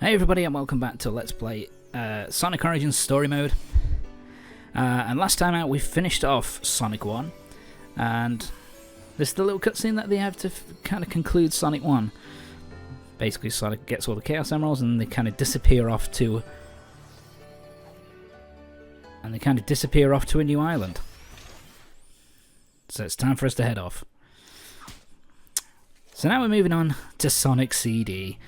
Hey everybody and welcome back to Let's Play Sonic Origins Story Mode. And last time out we finished off Sonic 1, and this is the little cutscene that they have to kind of conclude Sonic 1. Basically Sonic gets all the Chaos Emeralds and they kind of disappear off to a new island. So it's time for us to head off. So now we're moving on to Sonic CD.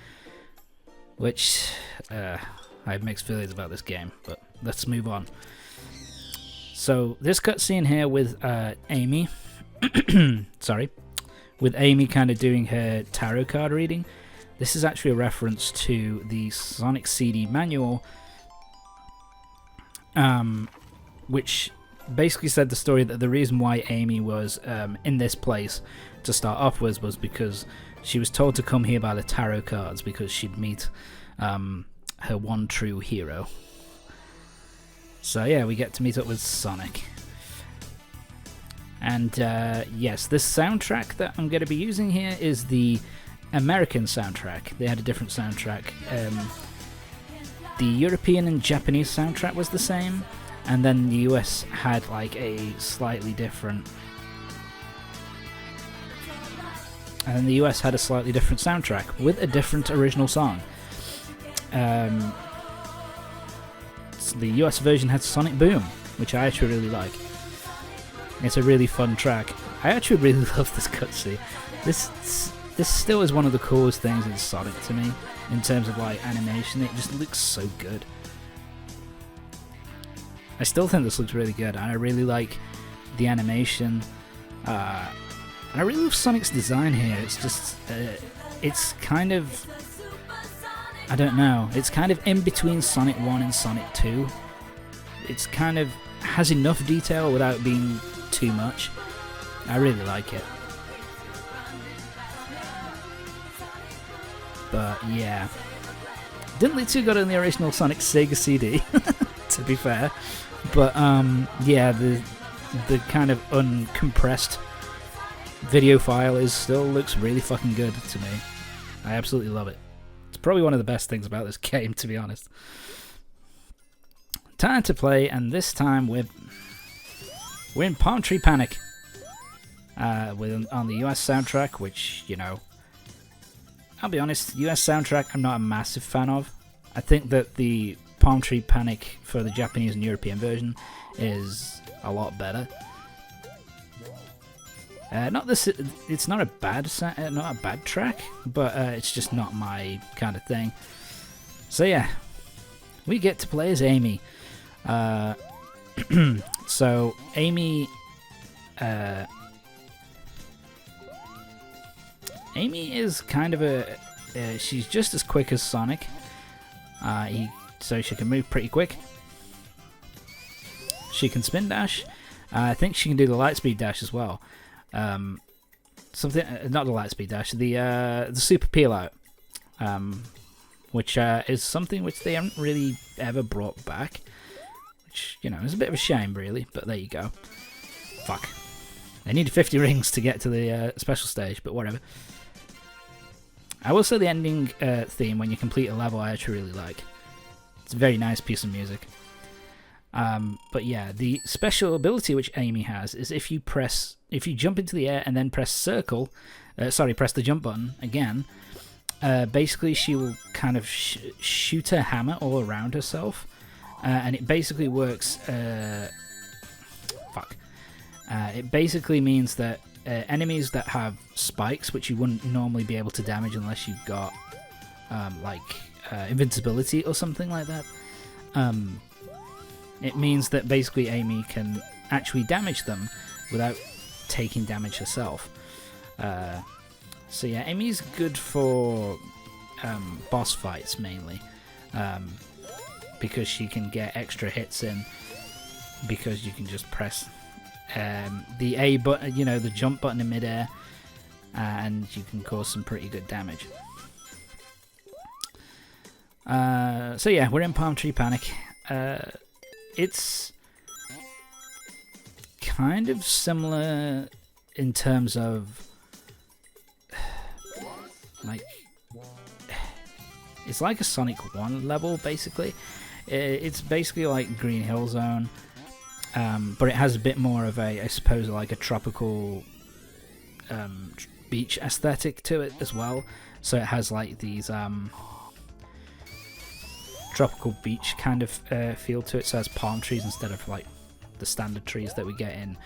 Which, I have mixed feelings about this game, but let's move on. So, this cutscene here with Amy, with Amy kind of doing her tarot card reading, this is actually a reference to the Sonic CD manual, which basically said the story that the reason why Amy was in this place to start off with was because she was told to come here by the tarot cards because she'd meet her one true hero. So yeah, we get to meet up with Sonic. And yes, this soundtrack that I'm going to be using here is the American soundtrack. They had a different soundtrack. The European and Japanese soundtrack was the same, and then the US had like a slightly different... And the US had a slightly different soundtrack with a different original song. So the US version had Sonic Boom, which I actually really like. It's a really fun track. I actually really love this cutscene. This still is one of the coolest things in Sonic to me, in terms of like animation. It just looks so good. I still think this looks really good, and I really like the animation. And I really love Sonic's design here. It's just, it's kind of, I don't know, it's kind of in between Sonic 1 and Sonic 2. It's kind of has enough detail without being too much. I really like it. But yeah, didn't look too good on the original Sonic Sega CD, to be fair. But yeah, the kind of uncompressed video file still looks really fucking good to me. I absolutely love it. It's probably one of the best things about this game, to be honest. Time to play, and this time we're in Palm Tree Panic. On the US soundtrack, which, you know, I'll be honest, US soundtrack I'm not a massive fan of. I think that the Palm Tree Panic for the Japanese and European version is a lot better. It's not a bad track, but it's just not my kind of thing. So yeah, we get to play as Amy. So Amy is kind of she's just as quick as Sonic. So she can move pretty quick. She can spin dash. I think she can do the light speed dash as well. Something, not the light speed dash, the super peel out, which is something which they haven't really ever brought back, which, you know, is a bit of a shame really, but there you go. Fuck, they needed 50 rings to get to the special stage, but whatever. I will say the ending theme when you complete a level I actually really like. It's a very nice piece of music. But yeah, the special ability which Amy has is if you jump into the air and then press circle, press the jump button again, basically she will kind of shoot her hammer all around herself, and it basically works, it basically means that enemies that have spikes, which you wouldn't normally be able to damage unless you've got, invincibility or something like that, it means that basically Amy can actually damage them without taking damage herself. So yeah, Amy's good for boss fights mainly, because she can get extra hits in, because you can just press the A button, you know, the jump button in midair, and you can cause some pretty good damage. So yeah, we're in Palm Tree Panic. It's kind of similar in terms of, like, it's like a Sonic 1 level, basically. It's basically like Green Hill Zone, but it has a bit more of a, I suppose, like a tropical beach aesthetic to it as well. So it has like these tropical beach kind of feel to it. So it has palm trees instead of like the standard trees that we get in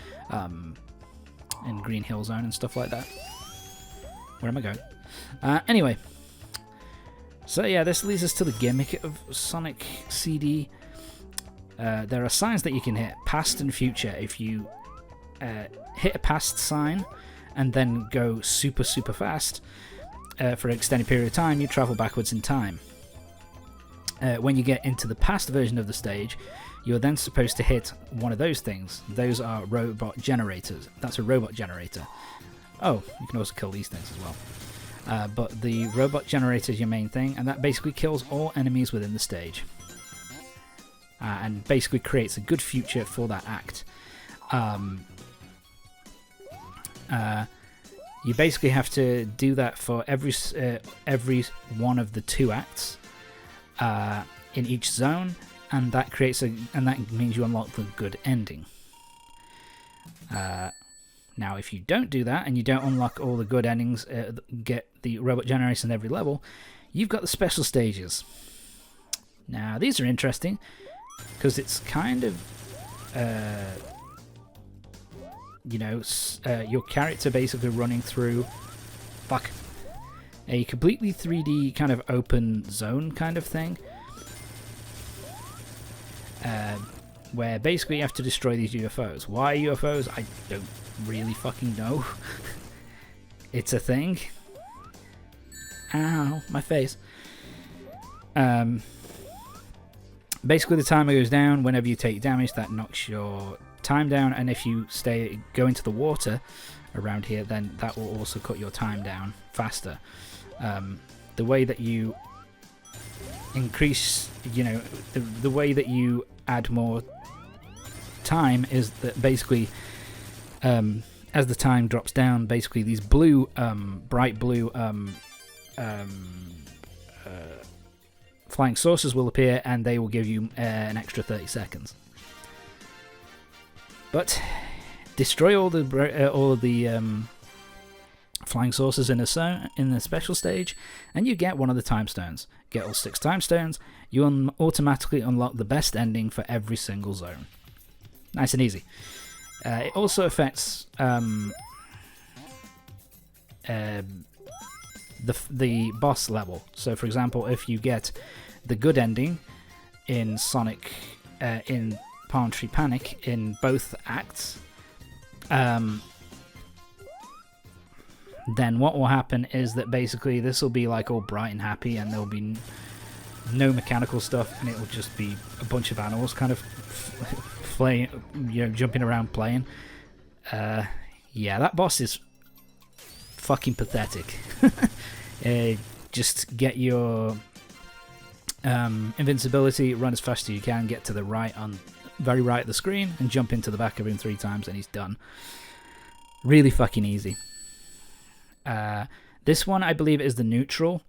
Green Hill Zone and stuff like that. Where am I going? Anyway, so yeah, this leads us to the gimmick of Sonic CD. There are signs that you can hit, past and future. If you hit a past sign and then go super fast for an extended period of time, you travel backwards in time. When you get into the past version of the stage, you're then supposed to hit one of those things. Those are robot generators. That's a robot generator. Oh, you can also kill these things as well. But the robot generator is your main thing, and that basically kills all enemies within the stage. And basically creates a good future for that act. You basically have to do that for every one of the 2 acts in each zone, and that means you unlock the good ending. Now, if you don't do that and you don't unlock all the good endings, get the robot generators in every level, you've got the special stages. Now, these are interesting because it's kind of, your character basically running through, a completely 3D kind of open zone kind of thing. Where basically you have to destroy these UFOs. Why UFOs? I don't really fucking know. It's a thing. Ow, my face. Basically the timer goes down whenever you take damage. That knocks your time down, and if you go into the water around here, then that will also cut your time down faster. The way that you increase, the way that you add more time is that basically as the time drops down, basically these blue bright blue flying saucers will appear, and they will give you an extra 30 seconds. But destroy all of the flying saucers in the special stage, and you get one of the time stones. Get all 6 time stones, you automatically unlock the best ending for every single zone. Nice and easy. It also affects the boss level. So, for example, if you get the good ending in Sonic, in Palm Tree Panic, in both acts, then what will happen is that basically this will be like all bright and happy, and there'll be no mechanical stuff, and it will just be a bunch of animals kind of playing, jumping around playing. Yeah, that boss is fucking pathetic. Just get your invincibility, run as fast as you can, get to the very right of the screen, and jump into the back of him 3 times, and he's done. Really fucking easy. This one, I believe, is the neutral,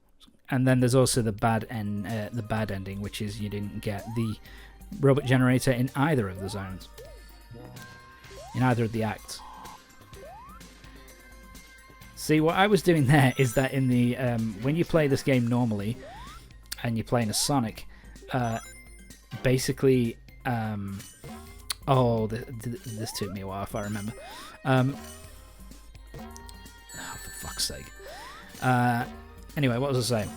and then there's also the bad ending, which is you didn't get the robot generator in either of the zones, in either of the acts. See, what I was doing there is that in the when you play this game normally, and you're playing as Sonic, basically, this took me a while if I remember. For fuck's sake. Anyway, what was I saying?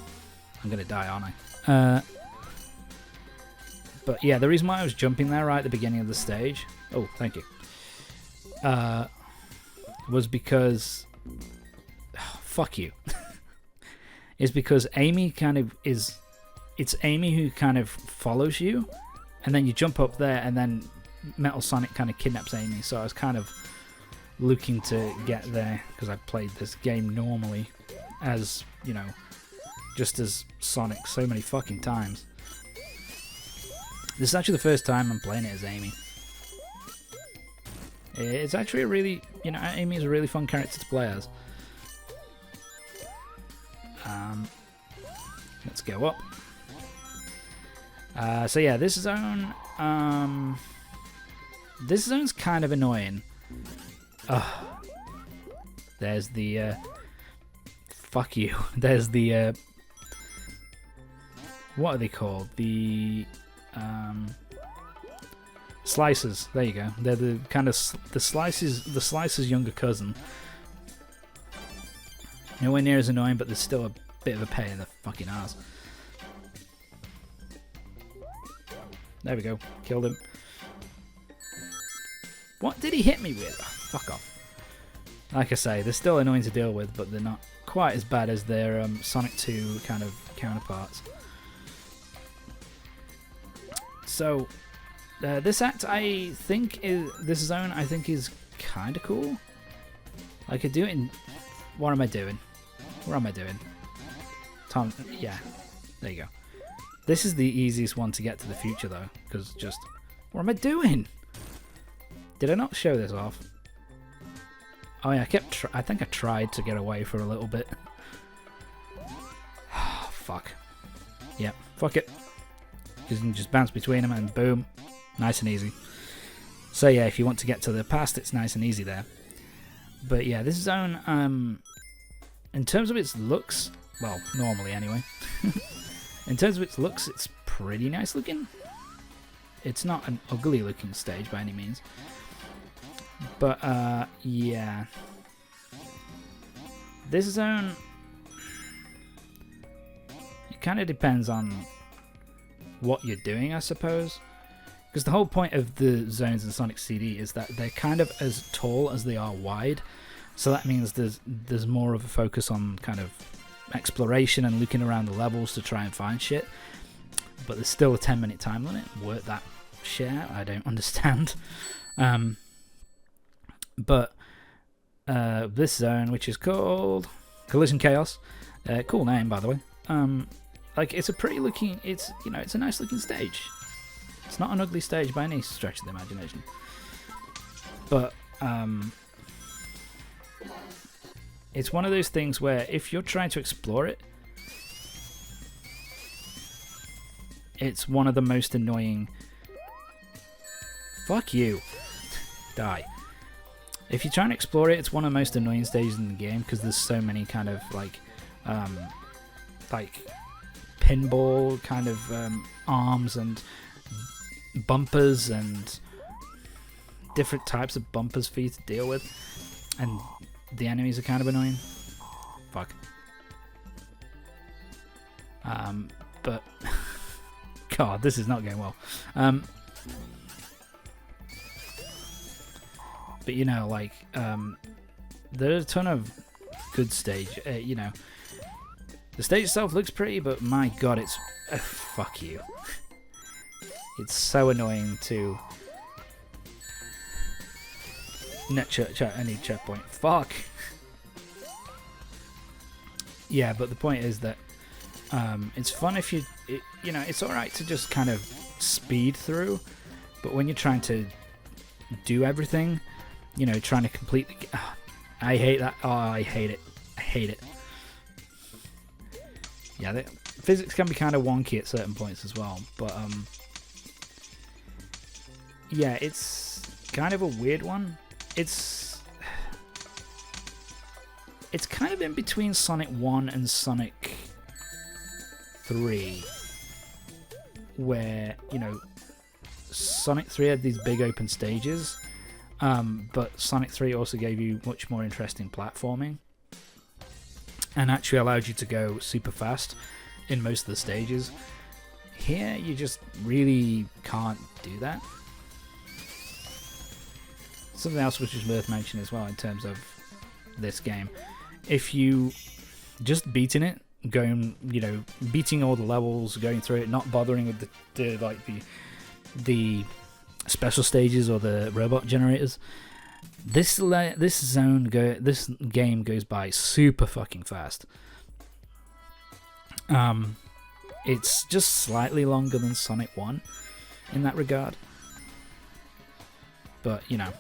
I'm gonna die, aren't I? But yeah, the reason why I was jumping there right at the beginning of the stage, oh, thank you, was because, fuck you, is because Amy it's Amy who kind of follows you, and then you jump up there, and then Metal Sonic kind of kidnaps Amy, so I was kind of looking to get there, because I played this game normally as, just as Sonic so many fucking times. This is actually the first time I'm playing it as Amy. It's actually a really, Amy is a really fun character to play as. Let's go up. So yeah, this zone, this zone's kind of annoying. There's the, fuck you. There's the, what are they called? The, slicers. There you go. They're the kind of, the slicer's younger cousin. Nowhere near as annoying, but there's still a bit of a pain in the fucking ass. There we go. Killed him. What did he hit me with? Oh, fuck off. Like I say, they're still annoying to deal with, but they're not quite as bad as their Sonic 2 kind of counterparts. So, this act, I think, this zone, I think, is kind of cool. I could do it in... What am I doing? What am I doing? Tom, yeah. There you go. This is the easiest one to get to the future, though, because just... What am I doing? Did I not show this off? Oh yeah, I think I tried to get away for a little bit. Fuck. Yep, fuck it. You can just bounce between them and boom. Nice and easy. So yeah, if you want to get to the past, it's nice and easy there. But yeah, this zone, in terms of its looks, well, normally anyway. In terms of its looks, it's pretty nice looking. It's not an ugly looking stage by any means. But, yeah. This zone, it kind of depends on what you're doing, I suppose. Because the whole point of the zones in Sonic CD is that they're kind of as tall as they are wide. So that means there's more of a focus on kind of exploration and looking around the levels to try and find shit. But there's still a 10-minute time limit. Work that shit out, I don't understand. But this zone, which is called Collision Chaos, cool name by the way. Like it's a pretty looking, it's a nice looking stage. It's not an ugly stage by any stretch of the imagination. But it's one of those things where if you're trying to explore it, it's one of the most annoying. Fuck you. Die. If you're trying to explore it, it's one of the most annoying stages in the game because there's so many kind of like pinball kind of arms and bumpers and different types of bumpers for you to deal with, and the enemies are kind of annoying. Fuck. But God, this is not going well. But you know, like, there's a ton of good stage. You know, the stage itself looks pretty, but my God, it's fuck you. It's so annoying to. I need checkpoint. Fuck. Yeah, but the point is that it's fun if you know, it's all right to just kind of speed through, but when you're trying to do everything. You know, trying to complete the... I hate that. Oh, I hate it. I hate it. Yeah, the physics can be kind of wonky at certain points as well. But, yeah, it's kind of a weird one. It's kind of in between Sonic 1 and Sonic 3. Where, you know, Sonic 3 had these big open stages. But Sonic 3 also gave you much more interesting platforming and actually allowed you to go super fast in most of the stages. Here, you just really can't do that. Something else which is worth mentioning as well in terms of this game. If you just beating it, going, you know, beating all the levels, going through it, not bothering with the special stages or the robot generators, this game goes by super fucking fast. It's just slightly longer than Sonic 1 in that regard, but you know,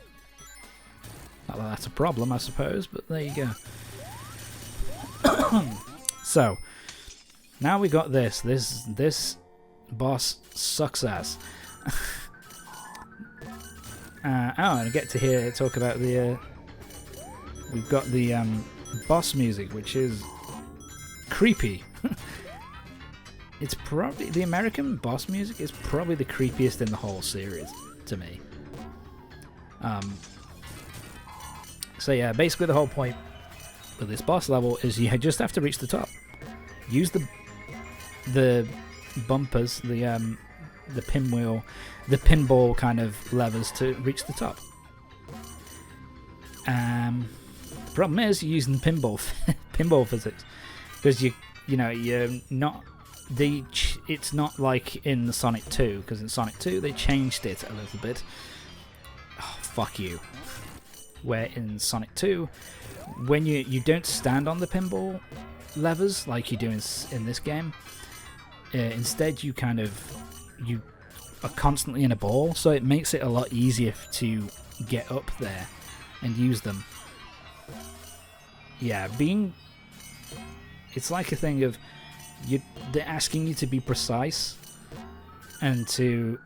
not that that's a problem, I suppose, but there you go. So Now we got this. This boss sucks ass. And I get to hear talk about the. We've got the boss music, which is creepy. It's probably the American boss music is probably the creepiest in the whole series to me. So yeah, basically the whole point with this boss level is you just have to reach the top. Use the bumpers, the pinwheel, the pinball kind of levers to reach the top. The problem is you're using pinball physics because you're not. It's not like in the Sonic 2, because in Sonic 2 they changed it a little bit. Oh, fuck you. Where in Sonic 2, when you don't stand on the pinball levers like you do in this game, instead you are constantly in a ball, so it makes it a lot easier to get up there and use them. Yeah, it's like a thing of they're asking you to be precise and to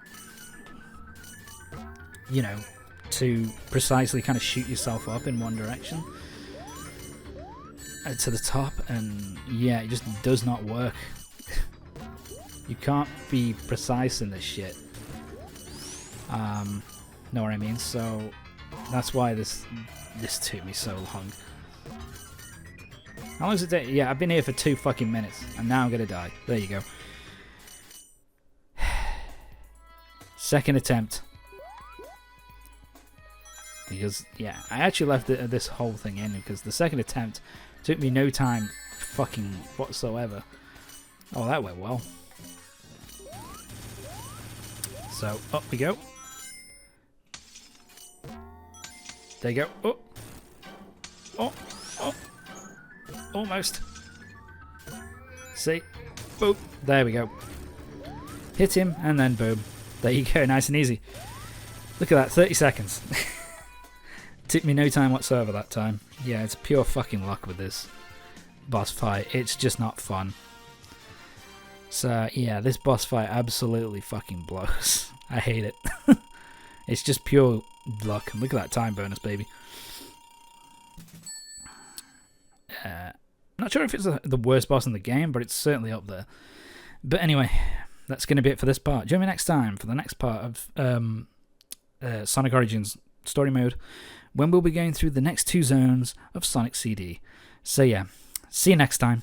precisely kind of shoot yourself up in one direction to the top, and yeah, it just does not work. You can't be precise in this shit. Know what I mean? So that's why this took me so long. How long does it take? Yeah, I've been here for 2 fucking minutes, and now I'm gonna die. There you go. Second attempt. Because, yeah, I actually left this whole thing in, because the second attempt took me no time fucking whatsoever. Oh, that went well. So, up we go. There you go. Oh. Oh. Oh. Almost. See? Boom. There we go. Hit him, and then boom. There you go. Nice and easy. Look at that. 30 seconds. Took me no time whatsoever that time. Yeah, it's pure fucking luck with this boss fight. It's just not fun. So, yeah, this boss fight absolutely fucking blows. I hate it. It's just pure luck. And look at that time bonus, baby. Not sure if it's the worst boss in the game, but it's certainly up there. But anyway, that's going to be it for this part. Join me next time for the next part of Sonic Origins story mode, when we'll be going through the next 2 zones of Sonic CD. So yeah, see you next time.